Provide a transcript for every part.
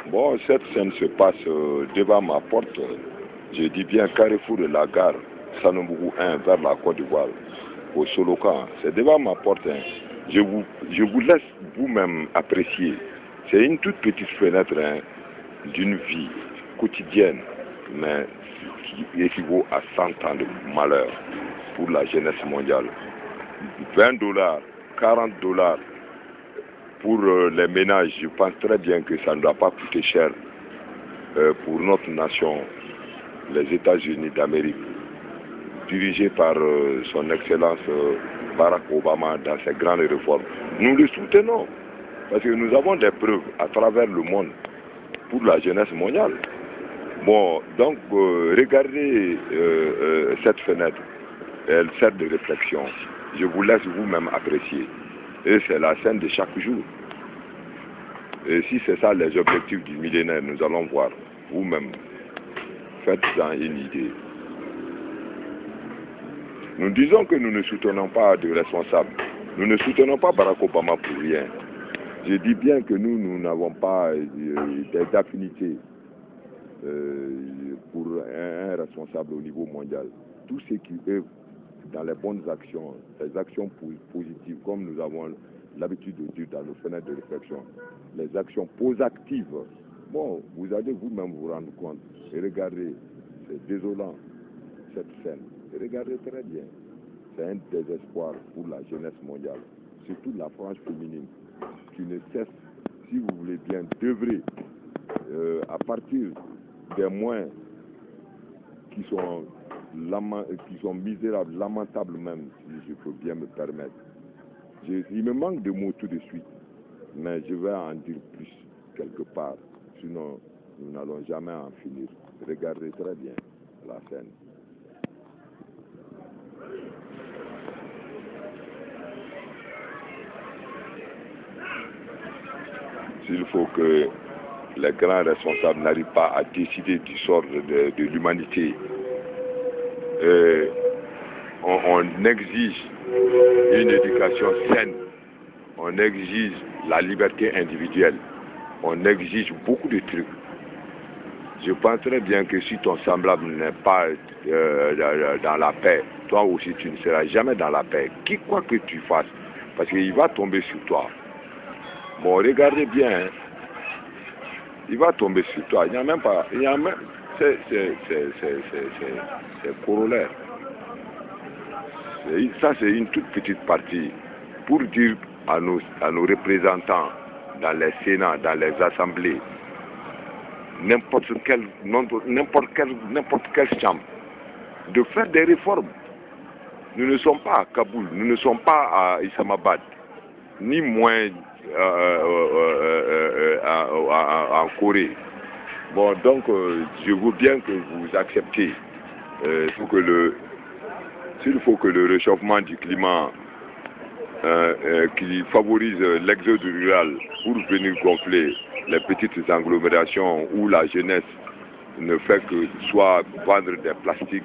Bon, cette scène se passe devant ma porte. Je dis bien carrefour de la gare, Sanobougou 1 vers la Côte d'Ivoire, au Solokan. C'est devant ma porte. Hein. Je vous laisse vous-même apprécier. C'est une toute petite fenêtre hein, d'une vie quotidienne, mais qui équivaut à 100 ans de malheur pour la jeunesse mondiale. $20, $40 pour les ménages. Je pense très bien que ça ne doit pas coûter cher pour notre nation, les États-Unis d'Amérique, dirigés par son Excellence Barack Obama dans ses grandes réformes. Nous le soutenons parce que nous avons des preuves à travers le monde pour la jeunesse mondiale. Bon, donc regardez cette fenêtre, elle sert de réflexion. Je vous laisse vous-même apprécier. Et c'est la scène de chaque jour. Et si c'est ça les objectifs du millénaire, nous allons voir. Vous-même, faites-en une idée. Nous disons que nous ne soutenons pas de responsables. Nous ne soutenons pas Barack Obama pour rien. Je dis bien que nous n'avons pas des affinités pour un responsable au niveau mondial. Tout ce qui œuvre dans les bonnes actions, les actions positives, comme nous avons l'habitude de dire dans nos fenêtres de réflexion, les actions positives. Bon, vous allez vous-même vous rendre compte. Et regardez, c'est désolant, cette scène. Et regardez très bien. C'est un désespoir pour la jeunesse mondiale, surtout la frange féminine, qui ne cesse, si vous voulez bien, d'œuvrer à partir des moyens qui sont misérables, lamentables même, si je peux bien me permettre. Il me manque de mots tout de suite, mais je vais en dire plus quelque part, sinon nous n'allons jamais en finir. Regardez très bien la scène. S'il faut que les grands responsables n'arrivent pas à décider du sort de l'humanité, on exige une éducation saine, on exige la liberté individuelle, on exige beaucoup de trucs. Je pense très bien que si ton semblable n'est pas dans la paix, toi aussi tu ne seras jamais dans la paix, quoi que tu fasses, parce qu'il va tomber sur toi. Bon, regardez bien, hein. Il va tomber sur toi. Il n'y a même pas, c'est corollaire. Ça, c'est une toute petite partie pour dire à nos représentants dans les sénats, dans les assemblées, n'importe quelle chambre, de faire des réformes. Nous ne sommes pas à Kaboul, nous ne sommes pas à Islamabad, ni moins en Corée. Bon, donc, je veux bien que vous acceptiez s'il faut que le réchauffement du climat qui favorise l'exode rural pour venir gonfler les petites agglomérations où la jeunesse ne fait que soit vendre des plastiques,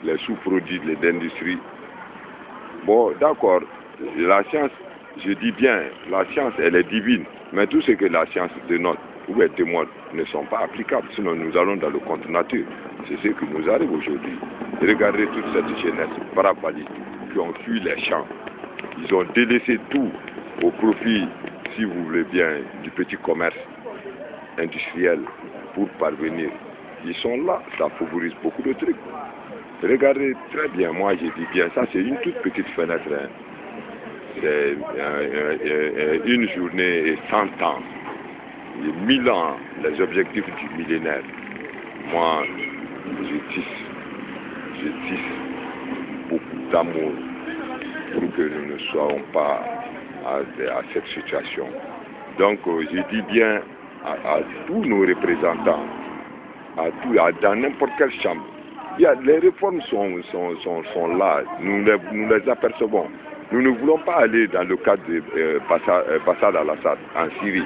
les sous-produits de l'industrie. Bon, d'accord, la science, je dis bien, la science, elle est divine, mais tout ce que la science dénote ou est témoin ne sont pas applicables, sinon nous allons dans le contre nature. C'est ce qui nous arrive aujourd'hui. Regardez toute cette jeunesse parabaliste qui ont fui les champs. Ils ont délaissé tout au profit, si vous voulez bien, du petit commerce industriel pour parvenir. Ils sont là, ça favorise beaucoup de trucs. Regardez très bien, moi je dis bien, ça c'est une toute petite fenêtre. Hein. C'est une journée et 100 ans, et 1000 ans, les objectifs du millénaire. Moi, je tisse beaucoup d'amour pour que nous ne soyons pas à cette situation. Donc, je dis bien à tous nos représentants, dans n'importe quelle chambre, les réformes sont là, nous les apercevons. Nous ne voulons pas aller dans le cadre de Bachar al-Assad en Syrie.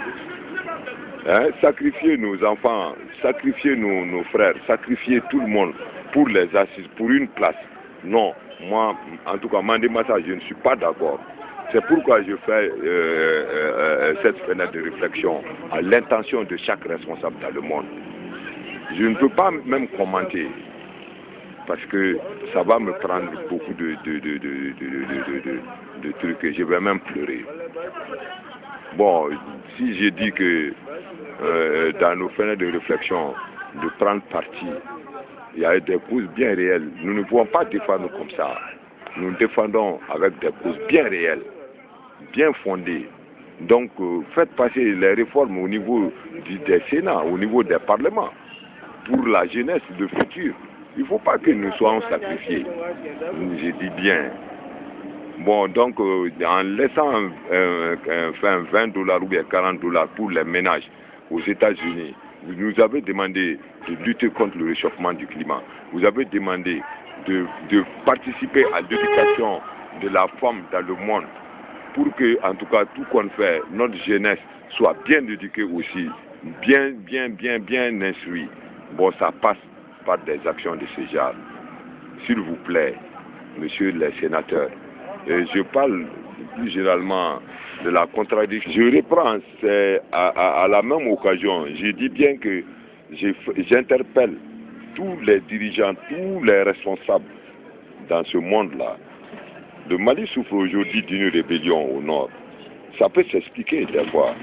Hein, sacrifier nos enfants, sacrifier nos frères, sacrifier tout le monde pour les assises, pour une place. Non, moi, en tout cas, Mandé-Massa, je ne suis pas d'accord. C'est pourquoi je fais cette fenêtre de réflexion à l'intention de chaque responsable dans le monde. Je ne peux pas même commenter parce que ça va me prendre beaucoup de trucs et je vais même pleurer. Bon, si j'ai dit que dans nos fenêtres de réflexion, de prendre parti, il y a des causes bien réelles. Nous ne pouvons pas défendre comme ça. Nous défendons avec des causes bien réelles, bien fondées. Donc, faites passer les réformes au niveau des Sénats, au niveau des parlements, pour la jeunesse, le futur. Il ne faut pas que nous soyons sacrifiés. Je dis bien. Bon, donc, en laissant $20 ou bien $40 pour les ménages aux États-Unis, vous nous avez demandé de lutter contre le réchauffement du climat. Vous avez demandé de participer à l'éducation de la femme dans le monde pour que, en tout cas, tout qu'on fait, notre jeunesse soit bien éduquée aussi, bien instruite. Bon, ça passe par des actions de ce genre. S'il vous plaît, messieurs les sénateurs, je parle plus généralement de la contradiction. Je reprends, à la même occasion, je dis bien que j'interpelle tous les dirigeants, tous les responsables dans ce monde-là. Le Mali souffre aujourd'hui d'une rébellion au nord. Ça peut s'expliquer des fois.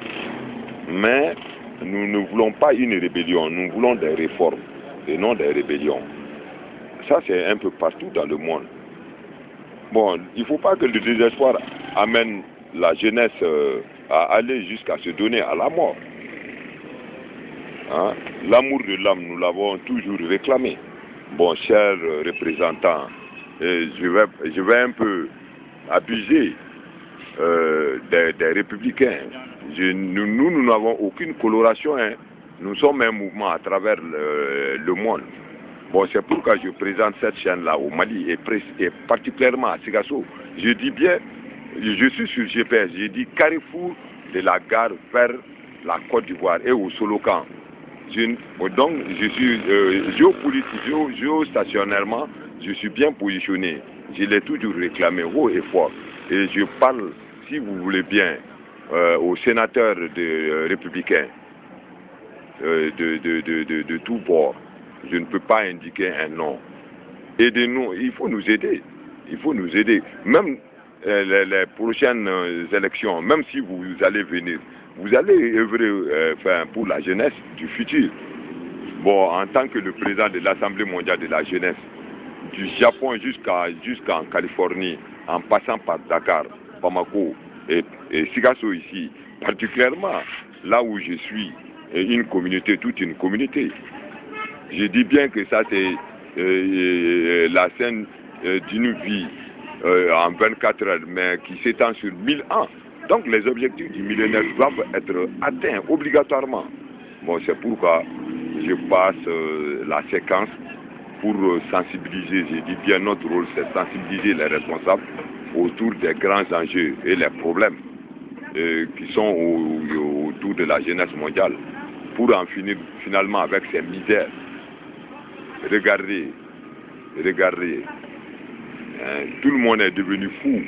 Mais nous ne voulons pas une rébellion, nous voulons des réformes et non des rébellions. Ça, c'est un peu partout dans le monde. Bon, il ne faut pas que le désespoir amène la jeunesse à aller jusqu'à se donner à la mort. Hein? L'amour de l'âme, nous l'avons toujours réclamé. Bon, chers représentants, je vais un peu abuser des républicains. Nous n'avons aucune coloration. Hein. Nous sommes un mouvement à travers le monde. Bon, c'est pourquoi je présente cette chaîne-là au Mali et particulièrement à Sigasso. Je dis bien, je suis sur GPS, je dis carrefour de la gare vers la Côte d'Ivoire et au Solocan. Donc, je suis géostationnairement, je suis bien positionné. Je l'ai toujours réclamé haut et fort. Et je parle, si vous voulez bien, aux sénateurs républicains de tous bords. Je ne peux pas indiquer un nom. Aidez-nous, il faut nous aider. Il faut nous aider. Même les prochaines élections, même si vous allez venir, vous allez œuvrer pour la jeunesse du futur. Bon, en tant que le président de l'Assemblée mondiale de la jeunesse, du Japon jusqu'en Californie, en passant par Dakar, Bamako et Sigasso ici, particulièrement là où je suis, une communauté, toute une communauté. Je dis bien que ça c'est la scène d'une vie en 24 heures, mais qui s'étend sur 1000 ans. Donc les objectifs du millénaire doivent être atteints obligatoirement. Bon, c'est pourquoi je passe la séquence pour sensibiliser. Je dis bien notre rôle, c'est sensibiliser les responsables autour des grands enjeux et les problèmes qui sont autour de la jeunesse mondiale pour en finir finalement avec ces misères. Regardez, hein, tout le monde est devenu fou.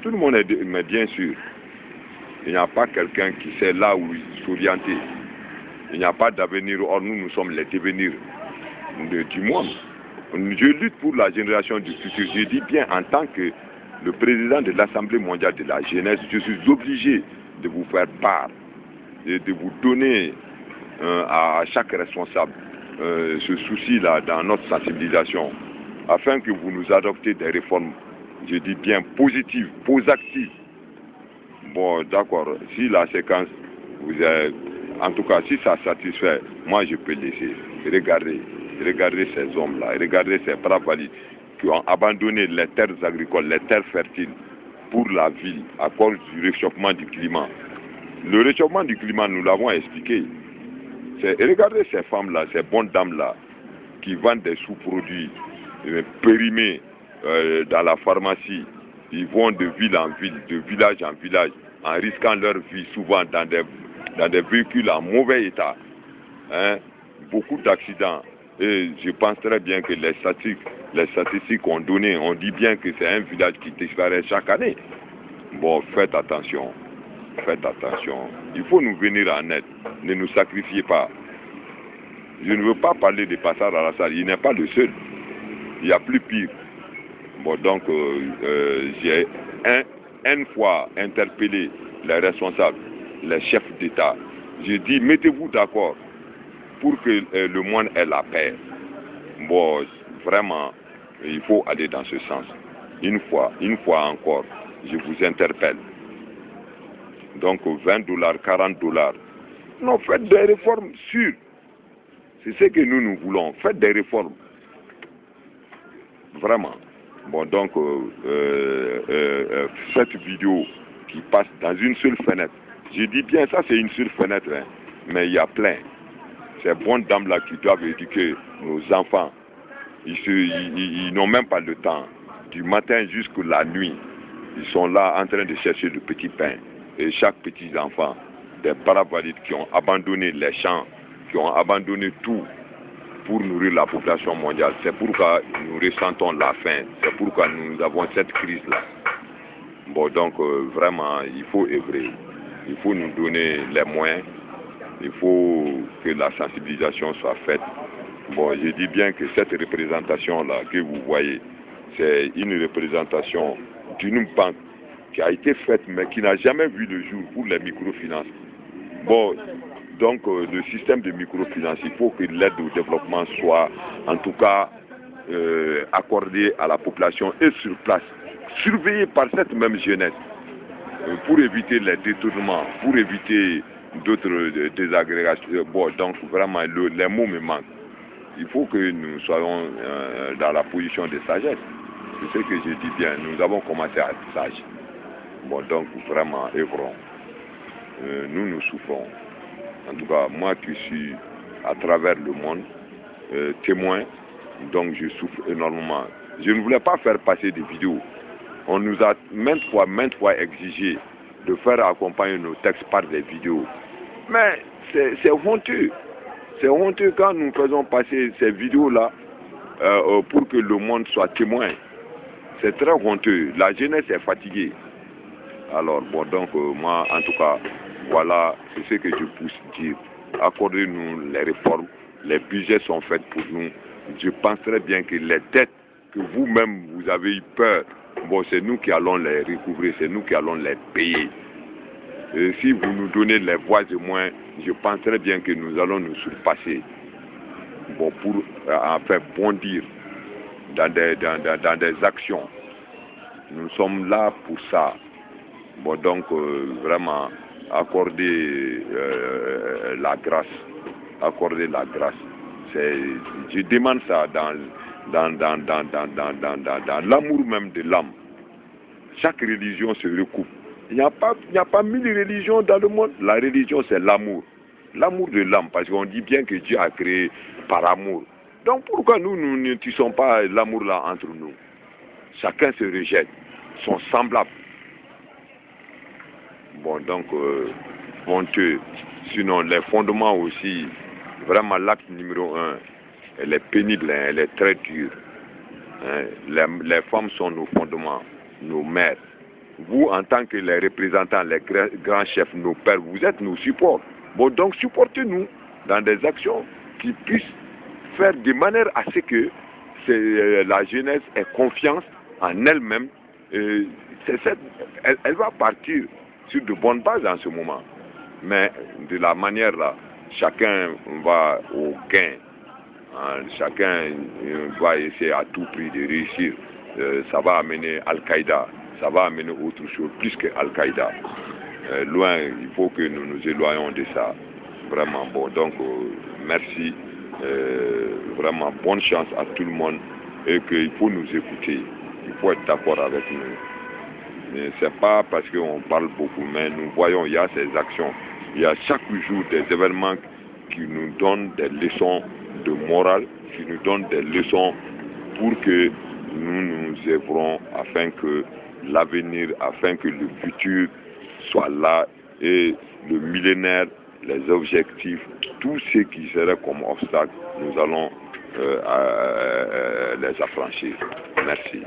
Tout le monde mais bien sûr, il n'y a pas quelqu'un qui sait là où s'orienter. Il n'y a pas d'avenir, or nous sommes les devenirs du monde. Je lutte pour la génération du futur. Je dis bien en tant que le président de l'Assemblée mondiale de la jeunesse, je suis obligé de vous faire part, de vous donner à chaque responsable ce souci-là dans notre sensibilisation, afin que vous nous adoptez des réformes, je dis bien positives, positives. Bon, d'accord, si la séquence vous est, en tout cas, si ça satisfait, moi je peux laisser. Regardez ces hommes-là, regardez ces braves valides qui ont abandonné les terres agricoles, les terres fertiles pour la ville à cause du réchauffement du climat. Le réchauffement du climat, nous l'avons expliqué. Regardez ces femmes-là, ces bonnes dames-là, qui vendent des sous-produits périmés dans la pharmacie. Ils vont de ville en ville, de village en village, en risquant leur vie, souvent dans des véhicules en mauvais état. Hein? Beaucoup d'accidents. Et je pense très bien que les statistiques ont donné, on dit bien que c'est un village qui disparaît chaque année. Bon, faites attention. Faites attention. Il faut nous venir en aide. Ne nous sacrifiez pas. Je ne veux pas parler de Bachar al-Assad. Il n'est pas le seul. Il y a plus pire. Bon, donc, j'ai une fois interpellé les responsables, les chefs d'État. J'ai dit, mettez-vous d'accord pour que le monde ait la paix. Bon, vraiment, il faut aller dans ce sens. Une fois encore, je vous interpelle. Donc, $20, $40. Non, faites des réformes sûres. C'est ce que nous voulons. Faites des réformes. Vraiment. Bon, donc, cette vidéo qui passe dans une seule fenêtre. Je dis bien, ça c'est une seule fenêtre, hein, mais il y a plein. Ces bonnes dames-là qui doivent éduquer nos enfants, ils n'ont même pas le temps. Du matin jusqu'à la nuit, ils sont là en train de chercher le petit pain. Et chaque petit enfant, des paravalides qui ont abandonné les champs, qui ont abandonné tout pour nourrir la population mondiale. C'est pourquoi nous ressentons la faim. C'est pourquoi nous avons cette crise-là. Bon, donc, vraiment, il faut œuvrer. Il faut nous donner les moyens. Il faut que la sensibilisation soit faite. Bon, je dis bien que cette représentation-là que vous voyez, c'est une représentation d'une banque qui a été faite, mais qui n'a jamais vu le jour pour les microfinances. Bon, donc le système de microfinance, il faut que l'aide au développement soit en tout cas accordée à la population et sur place, surveillée par cette même jeunesse pour éviter les détournements, pour éviter d'autres désagrégations. Bon, donc vraiment les mots me manquent. Il faut que nous soyons dans la position de sagesse. C'est ce que je dis bien. Nous avons commencé à être sages. Bon, donc vraiment œuvrons. Nous souffrons. En tout cas, moi qui suis à travers le monde, témoin, donc je souffre énormément. Je ne voulais pas faire passer des vidéos. On nous a maintes fois exigé de faire accompagner nos textes par des vidéos. Mais c'est honteux. C'est honteux quand nous faisons passer ces vidéos-là pour que le monde soit témoin. C'est très honteux. La jeunesse est fatiguée. Alors, bon, donc, moi, en tout cas, voilà, c'est ce que je pousse dire. Accordez-nous les réformes. Les budgets sont faits pour nous. Je pense très bien que les dettes que vous-même, vous avez eu peur, bon, c'est nous qui allons les recouvrir, c'est nous qui allons les payer. Et si vous nous donnez les voies et moyens, je pense très bien que nous allons nous surpasser. Bon, pour en faire bondir dans des actions. Nous sommes là pour ça. Bon, donc, vraiment, accorder la grâce. Accorder la grâce. Je demande ça dans l'amour même de l'âme. Chaque religion se recoupe. Il n'y a pas 1000 religions dans le monde. La religion, c'est l'amour. L'amour de l'âme, parce qu'on dit bien que Dieu a créé par amour. Donc pourquoi nous ne tissons pas l'amour là entre nous? Chacun se rejette, sont semblables. Bon, donc, honteux. Sinon, les fondements aussi, vraiment l'acte numéro 1, elle est pénible, hein, elle est très dure. Hein. Les femmes sont nos fondements, nos mères. Vous, en tant que les représentants, les grands chefs, nos pères, vous êtes nos supports. Bon, donc supportez-nous dans des actions qui puissent faire de manière à ce que la jeunesse ait confiance en elle-même. Elle va partir sur de bonnes bases en ce moment. Mais de la manière là, chacun va au gain. Hein, chacun va essayer à tout prix de réussir. Ça va amener Al-Qaïda. Ça va amener autre chose plus que Al-Qaïda. Loin, il faut que nous nous éloignions de ça. Vraiment bon. Donc, merci. Vraiment, bonne chance à tout le monde. Et qu'il faut nous écouter. Il faut être d'accord avec nous. Ce n'est pas parce qu'on parle beaucoup, mais nous voyons, il y a ces actions. Il y a chaque jour des événements qui nous donnent des leçons de morale, qui nous donnent des leçons pour que nous œuvrons afin que l'avenir, afin que le futur soit là et le millénaire, les objectifs, tout ce qui serait comme obstacle, nous allons les affranchir. Merci.